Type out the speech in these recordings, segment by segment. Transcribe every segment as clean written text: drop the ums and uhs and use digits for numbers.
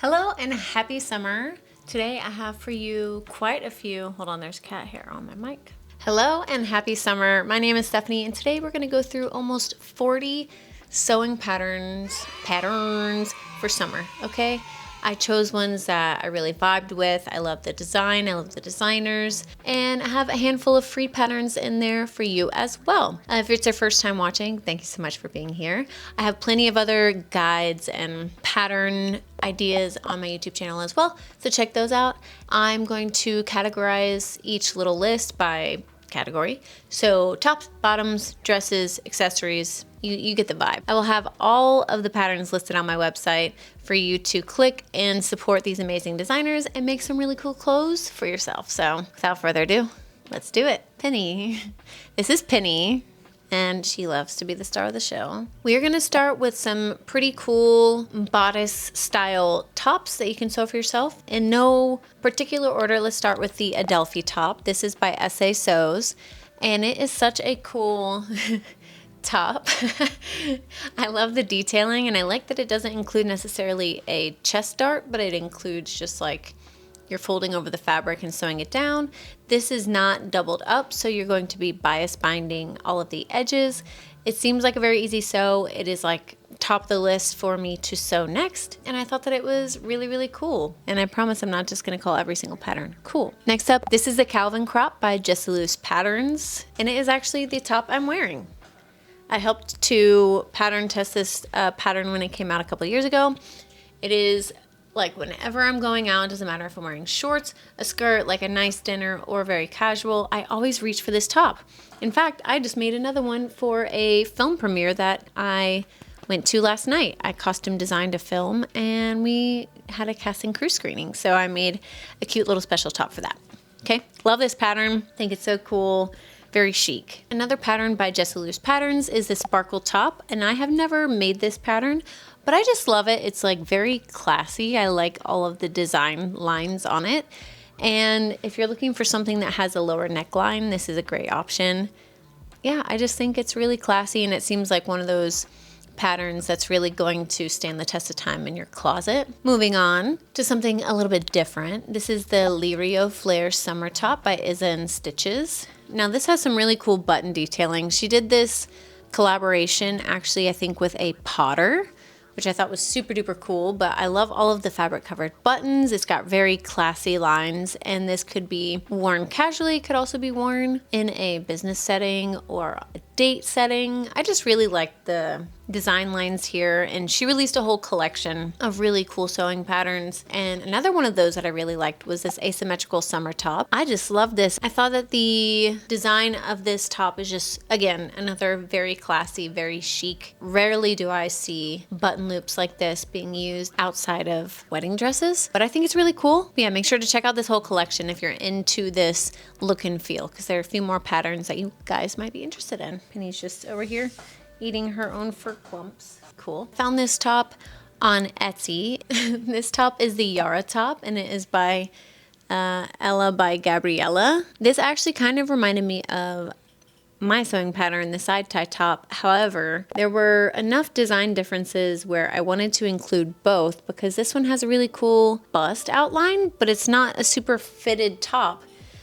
Hello and happy summer. Today I have for you quite a few, hold on, there's cat hair on my mic. Hello and happy summer. My name is Stephanie and today we're gonna go through almost 40 sewing patterns for summer, okay? I chose ones that I really vibed with. I love the design, I love the designers, and I have a handful of free patterns in there for you as well. If it's your first time watching, thank you so much for being here. I have plenty of other guides and pattern ideas on my YouTube channel as well, so check those out. I'm going to categorize each little list by category. So tops, bottoms, dresses, accessories, you get the vibe. I will have all of the patterns listed on my website for you to click and support these amazing designers and make some really cool clothes for yourself. So without further ado, let's do it. Penny. This is Penny, and she loves to be the star of the show. We are gonna start with some pretty cool bodice style tops that you can sew for yourself. In no particular order, let's start with the Adelphi top. This is by SA Sews, and it is such a cool top. I love the detailing, and I like that it doesn't include necessarily a chest dart, but it includes just like you're folding over the fabric and sewing it down. This is not doubled up, so you're going to be bias binding all of the edges. It seems like a very easy sew. It is like top of the list for me to sew next, and I thought that it was really, really cool. And I promise I'm not just gonna call every single pattern cool. Next up, this is the Calvin crop by Jessalous Patterns, and it is actually the top I'm wearing. I helped to pattern test this pattern when it came out a couple years ago. It is like whenever I'm going out, it doesn't matter if I'm wearing shorts, a skirt, like a nice dinner, or very casual, I always reach for this top. In fact, I just made another one for a film premiere that I went to last night. I costume designed a film and we had a cast and crew screening. So I made a cute little special top for that. Okay, love this pattern. Think it's so cool. Very chic. Another pattern by Jessalous Patterns is this sparkle top, and I have never made this pattern, but I just love it. It's like very classy. I like all of the design lines on it. And if you're looking for something that has a lower neckline, this is a great option. Yeah, I just think it's really classy, and it seems like one of those patterns that's really going to stand the test of time in your closet. Moving on to something a little bit different. This is the Lirio Flare Summer Top by Izza and Stitches. Now this has some really cool button detailing. She did this collaboration actually, I think, with a potter, which I thought was super duper cool, but I love all of the fabric covered buttons. It's got very classy lines, and this could be worn casually, could also be worn in a business setting or a date setting. I just really like the design lines here, and she released a whole collection of really cool sewing patterns, and another one of those that I really liked was this asymmetrical summer top. I just love this. I thought that the design of this top is just, again, another very classy, very chic. Rarely do I see button loops like this being used outside of wedding dresses, but I think it's really cool. Yeah, make sure to check out this whole collection if you're into this look and feel, because there are a few more patterns that you guys might be interested in. Penny's just over here eating her own fur clumps. Cool. Found this top on Etsy. This top is the Yara top, and it is by Ella by Gabriella. This actually kind of reminded me of my sewing pattern, the side tie top. However, there were enough design differences where I wanted to include both, because this one has a really cool bust outline, but it's not a super fitted top.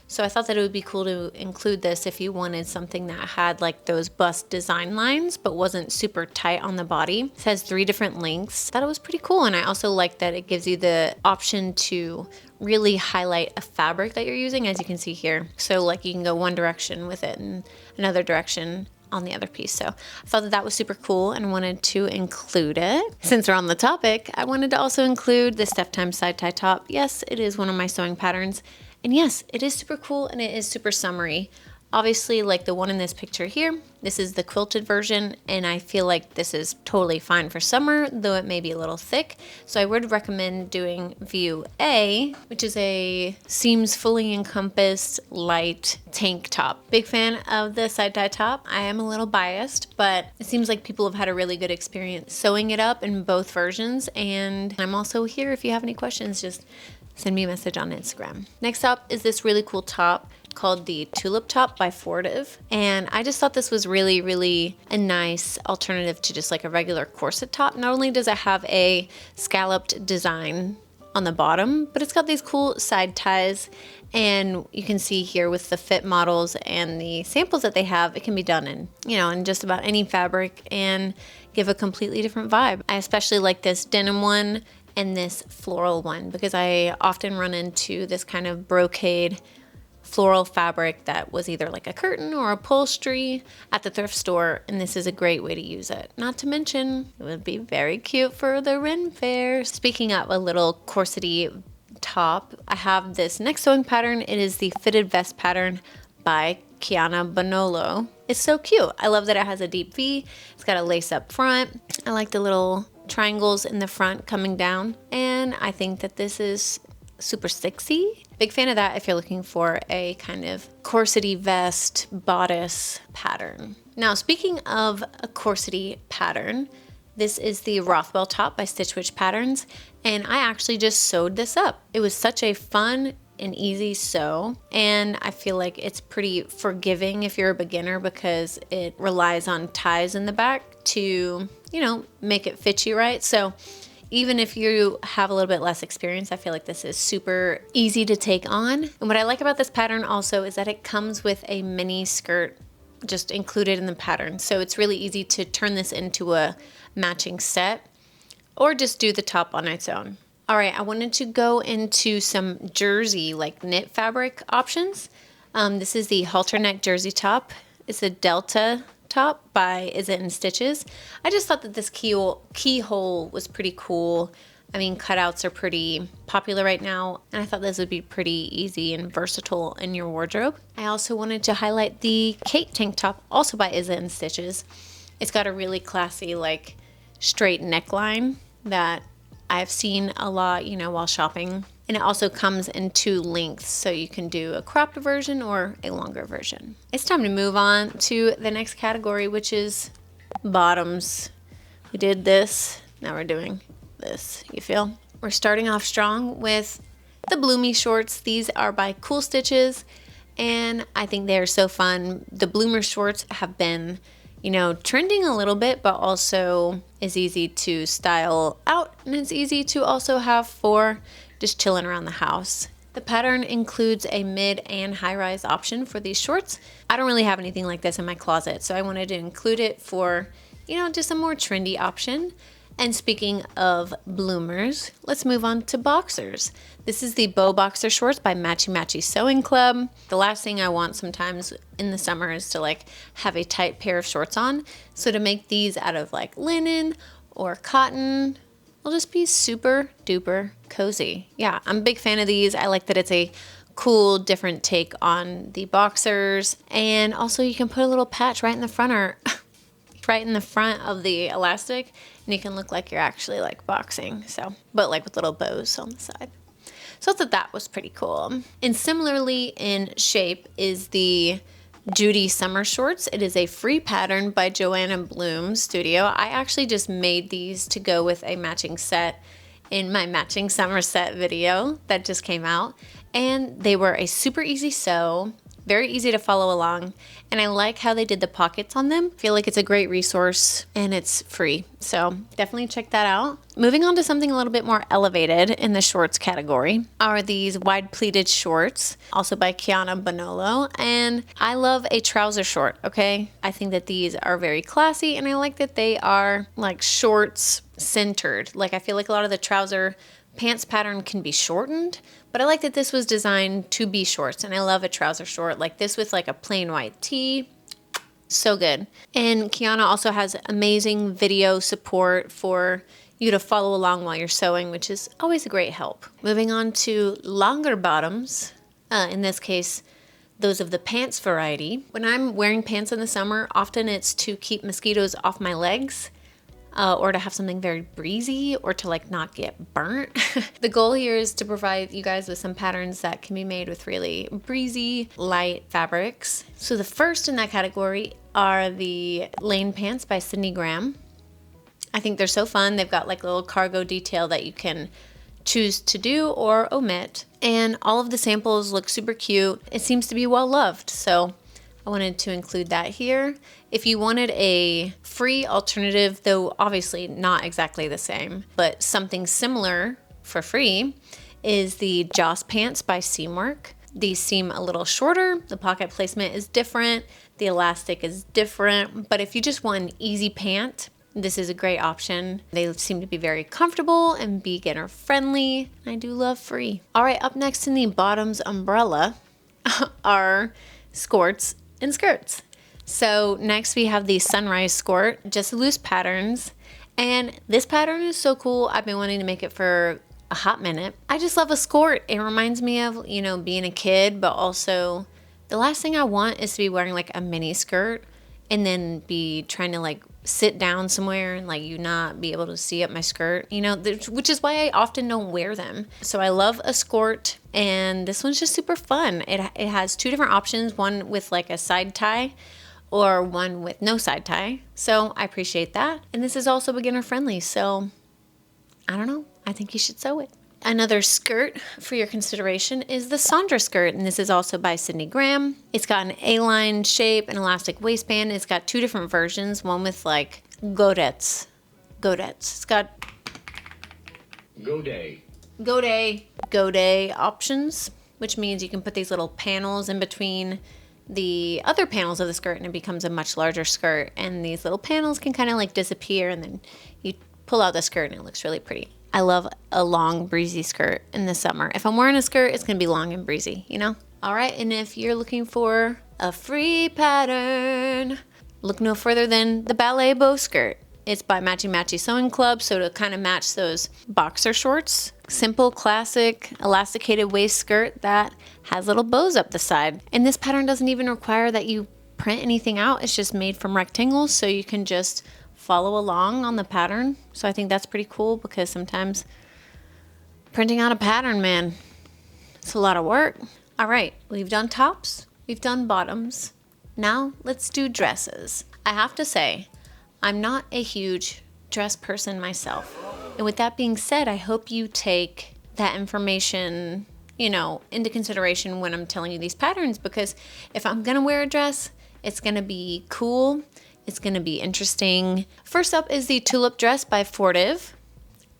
So I thought that it would be cool to include this if you wanted something that had like those bust design lines but wasn't super tight on the body. It has 3 different lengths. I thought it was pretty cool, and I also like that it gives you the option to really highlight a fabric that you're using, as you can see here. So like you can go one direction with it and another direction on the other piece. So I thought that that was super cool and wanted to include it. Since we're on the topic, I wanted to also include the Steph Time side tie top. Yes, it is one of my sewing patterns. And yes, it is super cool and it is super summery. Obviously, like the one in this picture here, this is the quilted version, and I feel like this is totally fine for summer, though it may be a little thick. So I would recommend doing view A, which is a seams fully encompassed light tank top. Big fan of the side tie top. I am a little biased, but it seems like people have had a really good experience sewing it up in both versions. And I'm also here if you have any questions, just send me a message on Instagram. Next up is this really cool top called the Tulip Top by Fortive. And I just thought this was really, really a nice alternative to just like a regular corset top. Not only does it have a scalloped design on the bottom, but it's got these cool side ties. And you can see here with the fit models and the samples that they have, it can be done in, in just about any fabric and give a completely different vibe. I especially like this denim one and this floral one because I often run into this kind of brocade floral fabric that was either like a curtain or upholstery at the thrift store, and this is a great way to use it. Not to mention, it would be very cute for the Ren Fair. Speaking of a little corsety top, I have this next sewing pattern. It is the fitted vest pattern by Kiana Bonolo. It's so cute. I love that it has a deep V. It's got a lace up front. I like the little triangles in the front coming down, and I think that this is super sexy. Big fan of that if you're looking for a kind of corsety vest bodice pattern. Now, speaking of a corsety pattern, this is the Rothwell top by Stitch Witch Patterns, and I actually just sewed this up. It was such a fun and easy sew, and I feel like it's pretty forgiving if you're a beginner because it relies on ties in the back to, make it fit you right. So even if you have a little bit less experience, I feel like this is super easy to take on. And what I like about this pattern also is that it comes with a mini skirt just included in the pattern. So it's really easy to turn this into a matching set or just do the top on its own. All right, I wanted to go into some jersey, like knit fabric options. This is the halter neck jersey top. It's a Delta top by Is It in Stitches. I just thought that this keyhole was pretty cool. I mean, cutouts are pretty popular right now, and I thought this would be pretty easy and versatile in your wardrobe. I also wanted to highlight the Kate tank top, also by Is It in Stitches. It's got a really classy, like, straight neckline that I've seen a lot, while shopping. And it also comes in 2 lengths, so you can do a cropped version or a longer version. It's time to move on to the next category, which is bottoms. We did this, now we're doing this, you feel? We're starting off strong with the Bloomy shorts. These are by Cool Stitches, and I think they're so fun. The Bloomer shorts have been, trending a little bit, but also is easy to style out, and it's easy to also have for just chilling around the house. The pattern includes a mid and high-rise option for these shorts. I don't really have anything like this in my closet, so I wanted to include it for, just a more trendy option. And speaking of bloomers, let's move on to boxers. This is the Bow Boxer Shorts by Matchy Matchy Sewing Club. The last thing I want sometimes in the summer is to have a tight pair of shorts on. So to make these out of linen or cotton will just be super duper cozy. Yeah, I'm a big fan of these. I like that it's a cool, different take on the boxers. And also you can put a little patch right in the front or right in the front of the elastic, and you can look like you're actually boxing. So, but with little bows on the side. So I thought that was pretty cool. And similarly in shape is the Judy Summer Shorts. It is a free pattern by Joanna Bloom Studio. I actually just made these to go with a matching set in my matching summer set video that just came out. And they were a super easy sew, very easy to follow along, and I like how they did the pockets on them. I feel like it's a great resource and it's free, so definitely check that out. Moving on to something a little bit more elevated in the shorts category are these wide pleated shorts, also by Kiana Bonolo, and I love a trouser short, okay? I think that these are very classy, and I like that they are shorts centered. I feel like a lot of the trouser pants pattern can be shortened, but I like that this was designed to be shorts, and I love a trouser short like this with a plain white tee. So good. And Kiana also has amazing video support for you to follow along while you're sewing, which is always a great help. Moving on to longer bottoms, in this case, those of the pants variety. When I'm wearing pants in the summer, often it's to keep mosquitoes off my legs. Or to have something very breezy, or to not get burnt. The goal here is to provide you guys with some patterns that can be made with really breezy, light fabrics. So the first in that category are the Lane Pants by Sydney Graham. I think they're so fun. They've got a little cargo detail that you can choose to do or omit. And all of the samples look super cute. It seems to be well loved, so I wanted to include that here. If you wanted a free alternative, though obviously not exactly the same, but something similar for free, is the Joss pants by Seamwork. These seem a little shorter. The pocket placement is different. The elastic is different. But if you just want an easy pant, this is a great option. They seem to be very comfortable and beginner friendly. I do love free. All right, up next in the bottoms umbrella are skirts and skirts. So next we have the Sunrise skirt, just loose patterns. And this pattern is so cool. I've been wanting to make it for a hot minute. I just love a skirt. It reminds me of, you know, being a kid, but also the last thing I want is to be wearing like a mini skirt and then be trying to like sit down somewhere and like you not be able to see up my skirt, you know, which is why I often don't wear them. So I love a skirt, and this one's just super fun. It has two different options, one with like a side tie or one with no side tie. So I appreciate that. And this is also beginner friendly. So I don't know. I think you should sew it. Another skirt for your consideration is the Sandra skirt, and this is also by Sydney Graham. It's got an A-line shape, an elastic waistband. It's got two different versions, one with like godettes. It's got Godet options, which means you can put these little panels in between the other panels of the skirt and it becomes a much larger skirt. And these little panels can kind of like disappear and then you pull out the skirt and it looks really pretty. I love a long breezy skirt in the summer. If I'm wearing a skirt, it's gonna be long and breezy, you know? All right, and if you're looking for a free pattern, look no further than the ballet bow skirt. It's by Matchy Matchy Sewing Club, so to kind of match those boxer shorts. Simple, classic, elasticated waist skirt that has little bows up the side. And this pattern doesn't even require that you print anything out. It's just made from rectangles, so you can just follow along on the pattern. So I think that's pretty cool because sometimes printing out a pattern, man, it's a lot of work. All right, we've done tops, we've done bottoms. Now let's do dresses. I have to say, I'm not a huge dress person myself. And with that being said, I hope you take that information, you know, into consideration when I'm telling you these patterns, because if I'm gonna wear a dress, it's gonna be cool. It's gonna be interesting. First up is the Tulip dress by Fortive.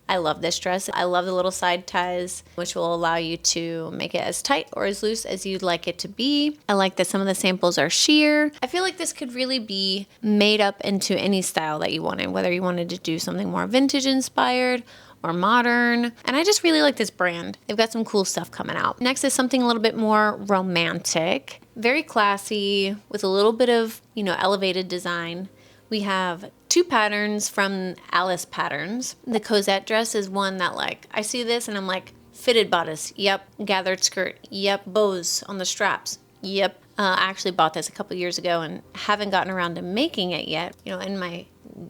I love this dress. I love the little side ties, which will allow you to make it as tight or as loose as you'd like it to be. I like that some of the samples are sheer. I feel like this could really be made up into any style that you wanted, whether you wanted to do something more vintage inspired or modern. And I just really like this brand. They've got some cool stuff coming out. Next is something a little bit more romantic, very classy with a little bit of, you know, elevated design. We have two patterns from Alice Patterns. The Cosette dress is one that, like, I see this and I'm like, fitted bodice, yep. Gathered skirt, yep. Bows on the straps, yep. I actually bought this a couple years ago and haven't gotten around to making it yet. You know, in my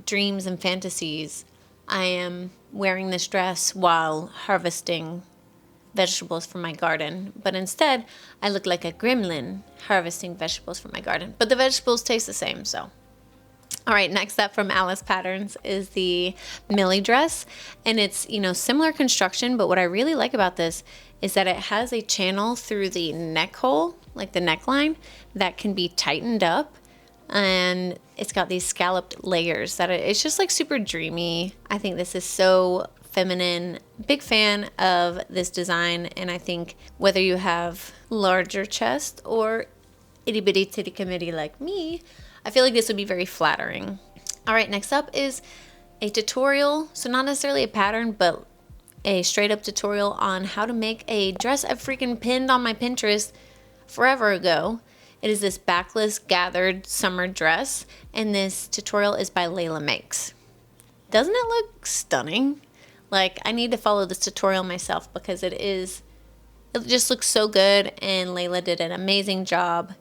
dreams and fantasies, I am wearing this dress while harvesting vegetables from my garden, but instead I look like a gremlin harvesting vegetables from my garden, but the vegetables taste the same. So all right, next up from Alice Patterns is the Millie dress, and it's, you know, similar construction, but what I really like about this is that it has a channel through the neck hole, like the neckline, that can be tightened up, and it's got these scalloped layers that it's just like super dreamy. I think this is so feminine. Big fan of this design, and I think whether you have larger chest or itty bitty titty committee like me, I feel like this would be very flattering. All right, next up is a tutorial. So not necessarily a pattern, but a straight up tutorial on how to make a dress I freaking pinned on my Pinterest forever ago. It is this backless gathered summer dress, and this tutorial is by Layla Makes. Doesn't it look stunning? Like, I need to follow this tutorial myself because it just looks so good, and Layla did an amazing job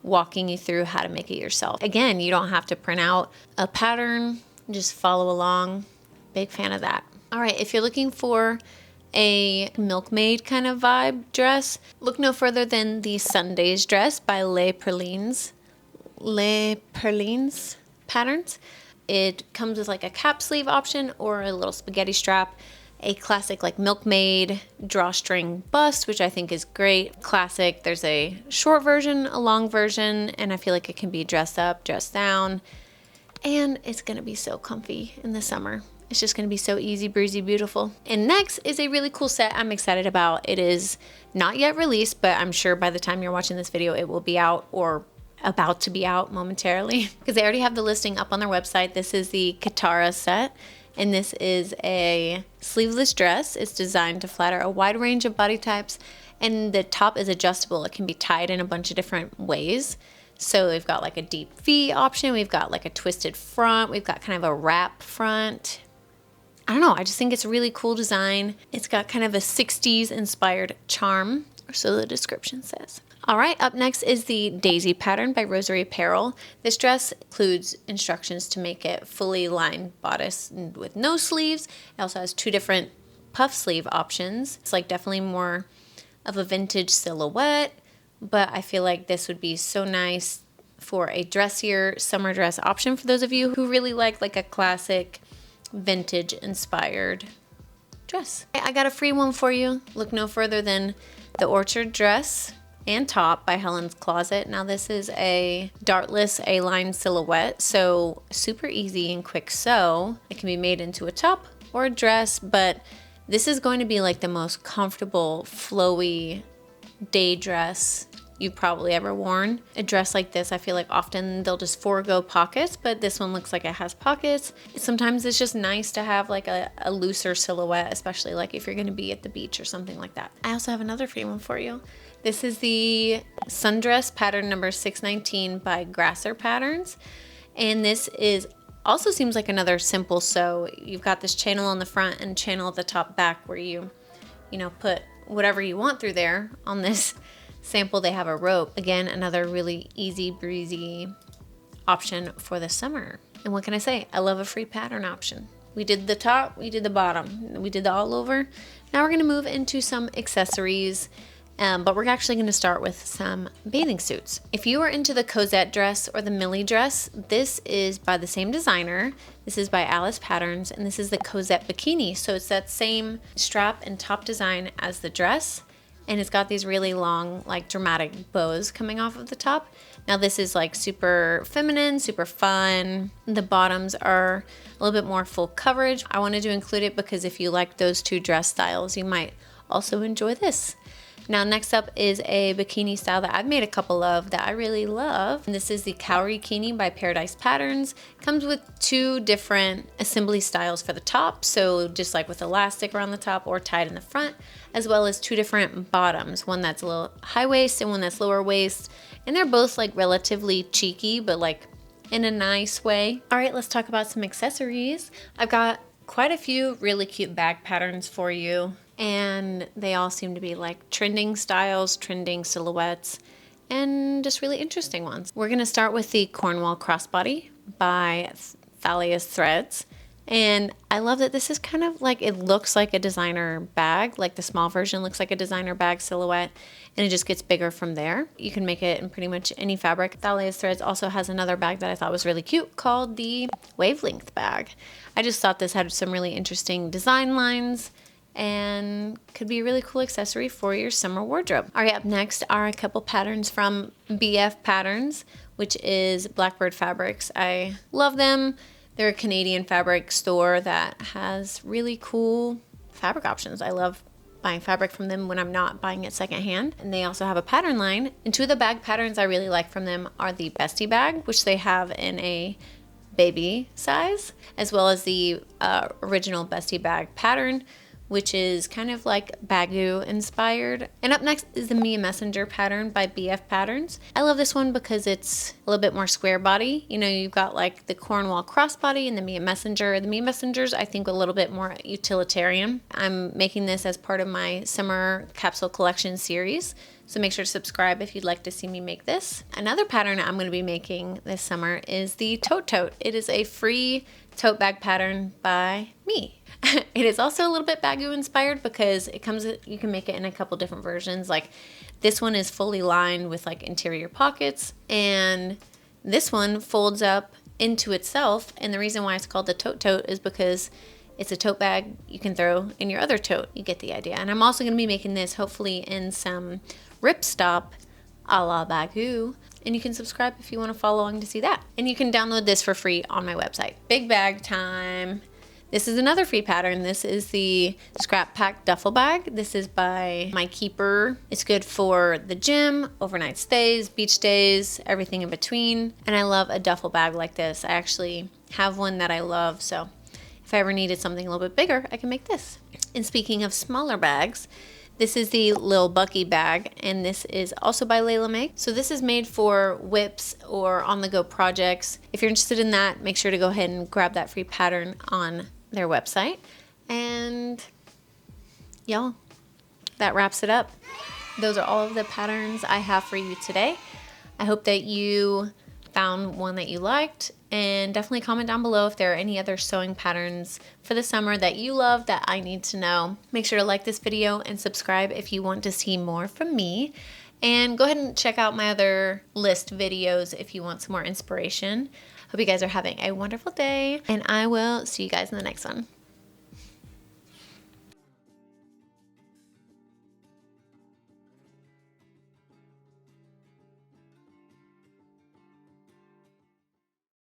walking you through how to make it yourself. Again, you don't have to print out a pattern, just follow along. Big fan of that. All right, if you're looking for a milkmaid kind of vibe dress, look no further than the Sundays dress by Les Perlines patterns. It comes with like a cap sleeve option or a little spaghetti strap. a classic like milkmaid drawstring bust, which I think is great. Classic. There's a short version, a long version, and I feel like it can be dressed up, dressed down, and it's gonna be so comfy in the summer. It's just gonna be so easy, breezy, beautiful. And next is a really cool set I'm excited about. It is not yet released, but I'm sure by the time you're watching this video, it will be out or about to be out momentarily because they already have the listing up on their website. This is the Katara set, and this is a sleeveless dress. It's designed to flatter a wide range of body types, and the top is adjustable. It can be tied in a bunch of different ways. So we've got like a deep V option, we've got like a twisted front, we've got kind of a wrap front. I don't know, I just think it's a really cool design. It's got kind of a 60s inspired charm, or so the description says. All right, up next is the Daisy pattern by Rosary Apparel. This dress includes instructions to make it fully lined bodice with no sleeves. It also has 2 different puff sleeve options. It's like definitely more of a vintage silhouette, but I feel like this would be so nice for a dressier summer dress option for those of you who really like a classic vintage inspired dress. I got a free one for you. Look no further than the Orchard dress and top by Helen's Closet. Now this is a dartless A-line silhouette, so super easy and quick sew. It can be made into a top or a dress, but this is going to be like the most comfortable, flowy day dress you've probably ever worn. A dress like this, I feel like often they'll just forego pockets, but this one looks like it has pockets. Sometimes it's just nice to have like a looser silhouette, especially like if you're gonna be at the beach or something like that. I also have another free one for you. This is the sundress pattern number 619 by Grasser Patterns. And this is also seems like another simple sew. You've got this channel on the front and channel at the top back where you put whatever you want through there. On this sample, they have a rope. Again, another really easy breezy option for the summer. And what can I say? I love a free pattern option. We did the top, we did the bottom, we did the all over. Now we're gonna move into some accessories. But we're actually going to start with some bathing suits. If you are into the Cosette dress or the Millie dress, this is by the same designer. This is by Alice Patterns, and this is the Cosette bikini. So it's that same strap and top design as the dress, and it's got these really long, like dramatic bows coming off of the top. Now this is like super feminine, super fun. The bottoms are a little bit more full coverage. I wanted to include it because if you like those 2 dress styles, you might also enjoy this. Now next up is a bikini style that I've made a couple of that I really love. And this is the Cowrie Bikini by Paradise Patterns. Comes with 2 different assembly styles for the top, so just like with elastic around the top or tied in the front, as well as 2 different bottoms, one that's a little high waist and one that's lower waist. And they're both like relatively cheeky, but like in a nice way. All right, let's talk about some accessories. I've got quite a few really cute bag patterns for you, and they all seem to be like trending styles, trending silhouettes, and just really interesting ones. We're gonna start with the Cornwall Crossbody by Thalia's Threads. And I love that this is kind of like, it looks like a designer bag, like the small version looks like a designer bag silhouette, and it just gets bigger from there. You can make it in pretty much any fabric. Thalia's Threads also has another bag that I thought was really cute called the Wavelength bag. I just thought this had some really interesting design lines and could be a really cool accessory for your summer wardrobe. All right, up next are a couple patterns from BF Patterns, which is Blackbird Fabrics. I love them. They're a Canadian fabric store that has really cool fabric options. I love buying fabric from them when I'm not buying it secondhand. And they also have a pattern line. And 2 of the bag patterns I really like from them are the Bestie bag, which they have in a baby size, as well as the original Bestie bag pattern, which is kind of like Bagu inspired. And up next is the Mia Messenger pattern by BF Patterns. I love this one because it's a little bit more square body. You know, you've got like the Cornwall crossbody and the Mia Messenger. The Mia Messenger's, I think, a little bit more utilitarian. I'm making this as part of my summer capsule collection series, so make sure to subscribe if you'd like to see me make this. Another pattern I'm going to be making this summer is the Tote Tote. It is a free tote bag pattern by me. It is also a little bit Bagu inspired because you can make it in a couple different versions. Like this one is fully lined with like interior pockets, and this one folds up into itself. And the reason why it's called the Tote Tote is because It's a tote bag you can throw in your other tote. You get the idea. And I'm also going to be making this hopefully in some ripstop a la Bagu. And you can subscribe if you want to follow along to see that. And you can download this for free on my website. Big bag time. This is another free pattern. This is the Scrap Pack Duffel Bag. This is by My Keeper. It's good for the gym, overnight stays, beach days, everything in between. And I love a duffel bag like this. I actually have one that I love, so if I ever needed something a little bit bigger, I can make this. And speaking of smaller bags, this is the Lil Bucky bag, and this is also by Layla Make. So this is made for whips or on-the-go projects. If you're interested in that, make sure to go ahead and grab that free pattern on their website. And y'all, that wraps it up. Those are all of the patterns I have for you today. I hope that you found one that you liked, and definitely comment down below if there are any other sewing patterns for the summer that you love that I need to know. Make sure to like this video and subscribe if you want to see more from me. And go ahead and check out my other list videos if you want some more inspiration. Hope you guys are having a wonderful day, and I will see you guys in the next one.